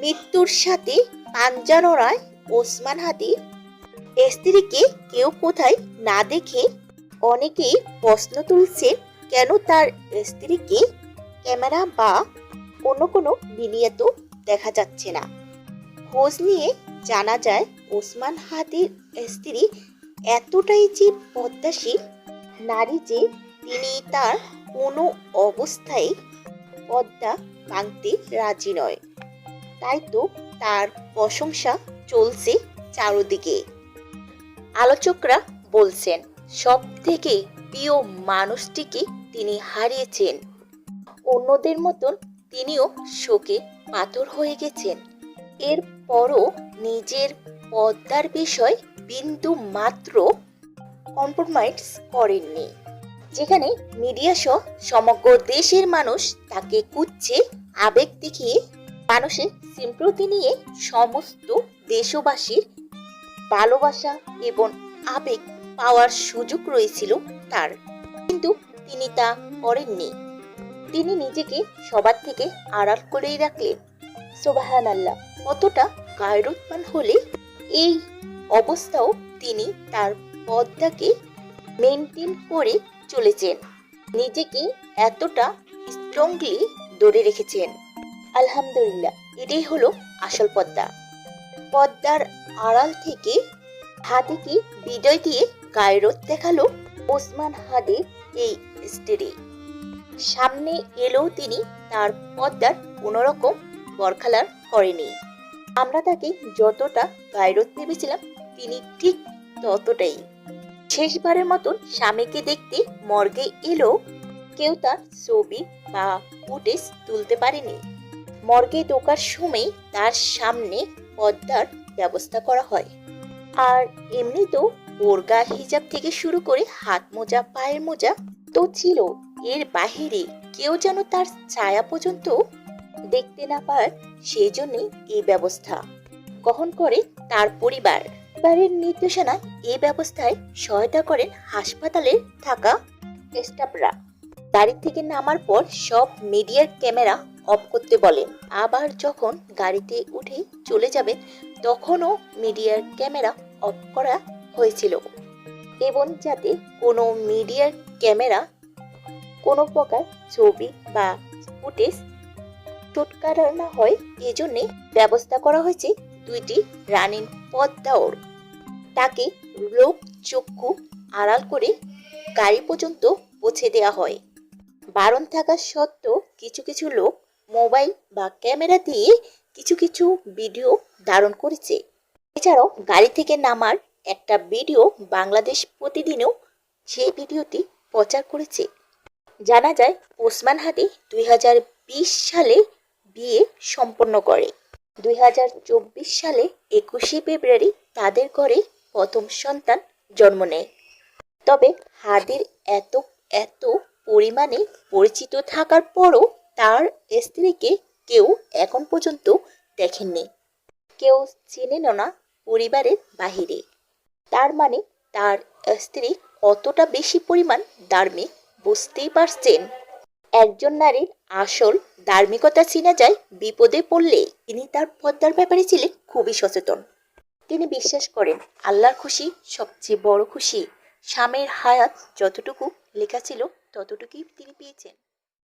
মৃত্যুর সাথে পাঞ্জা লড়ায় ওসমান হাদির স্ত্রীকে কেউ কোথায় না দেখে অনেকেই প্রশ্ন তুলছেন কেন তার স্ত্রীকে ক্যামেরা বা অন্য কোনো ভিডিওতে দেখা যাচ্ছে না। খোঁজ নিয়ে জানা যায় ওসমান হাদির স্ত্রী এতটাই যে পদ্মাশীল নারী যে তিনি তার কোনো অবস্থায় পদ্মা ভাঙতে রাজি নয়। তাই তো তার প্রশংসা চলছে চারদিকে। আলোচকরা বলছেন সব থেকে প্রিয় মানুষটিকে তিনি হারিয়েছেন। অন্যদের মতন তিনিও শোকে পাথর হয়ে গেছেন। এরপরও নিজের পদ্মার বিষয় বিন্দু মাত্র কম্প্রোমাইজ করেননি। যেখানে মিডিয়া সহ সমগ্র দেশের মানুষ তাকে খুঁজছে, আবেগ দেখিয়ে মানুষের সিম্পতি নিয়ে সমস্ত দেশবাসীর ভালোবাসা এবং আবেগ পাওয়ার সুযোগ রয়েছিল তার, কিন্তু তিনি তা করেননি। তিনি নিজেকে সবার থেকে আড়াল করেই রাখলেন। সুবহানাল্লাহ, কতটা গায়রুতমান হলে এই অবস্থাও তিনি তার পদ্মাকে মেনটেন করে চলেছেন, নিজেকে এতটা স্ট্রংলি ধরে রেখেছেন। আলহামদুলিল্লাহ, এটাই হলো আসল পদ্মা। পদ্মার আড়াল থেকে হাদিকে বিজয় দিয়ে গায়রত দেখালো ওসমান হাদির এই স্ত্রী। সামনে এলেও তিনি তার পদ্মার কোনোরকম বরখালার করেনি। আমরা তাকে যতটা গায়রত ভেবেছিলাম তিনি ঠিক ততটাই। শেষবারের মতন স্বামীকে দেখতে মর্গে এলো, কেউ তার ছবি বা ফুটেজ তুলতে পারেনি। মর্গে ঢোকার সময় তার সামনে পর্দার ব্যবস্থা করা হয়। আর এমনি তো বোরকা হিজাব থেকে শুরু করে হাত মোজা পায়ের মোজা তো ছিল, এর বাহিরে কেউ যেন তার ছায়া পর্যন্ত দেখতে না পায়, সেই জন্যই এই ব্যবস্থা গ্রহণ করে তার পরিবার। পরিবারের নির্দেশনায় এই ব্যবস্থায় সহায়তা করেন হাসপাতালে থাকা স্টাফরা। গাড়ি থেকে নামার পর সব মিডিয়ার ক্যামেরা অফ করতে বলেন। আবার যখন গাড়িতে উঠে চলে যাবেন তখনও মিডিয়ার ক্যামেরা অফ করা হয়েছিল, এবং যাতে কোনো মিডিয়ার ক্যামেরা কোনো প্রকার ছবি বা ফুটেজ শুট করা না হয়, এজন্য ব্যবস্থা করা হয়েছে দুইটি রানিং পদ্মাওর। তাকে লোক চক্ষু আড়াল করে গাড়ি পর্যন্ত পৌঁছে দেওয়া হয়। বারণ থাকা সত্ত্বেও কিছু কিছু লোক মোবাইল বা ক্যামেরা দিয়ে কিছু কিছু ভিডিও ধারণ করেছে। এছাড়াও গাড়ি থেকে নামার একটা ভিডিও বাংলাদেশ প্রতিদিনও সেই ভিডিওটি প্রচার করেছে। জানা যায় ওসমান হাদি 2020 সালে বিয়ে সম্পন্ন করে। 2024 সালে 21শে ফেব্রুয়ারি তাদের ঘরে প্রথম সন্তান জন্ম নেয়। তবে হাদির এত এত পরিমাণে পরিচিত থাকার পরও তার স্ত্রীকে কেউ এখন পর্যন্ত দেখেননি, কেউ চেনেন না পরিবারের বাহিরে। তার মানে তার স্ত্রী কতটা বেশি পরিমাণ ধার্মিক, বুঝতেই পারছেন। একজন নারীর আসল ধার্মিকতা চেনা যায় বিপদে পড়লে। তিনি তার পদ্মার ব্যাপারে ছিলেন খুবই সচেতন। তিনি বিশ্বাস করেন আল্লাহর খুশি সবচেয়ে বড় খুশি। স্বামীর হায়াত যতটুকু লেখা ছিল ততটুকুই তিনি পেয়েছেন।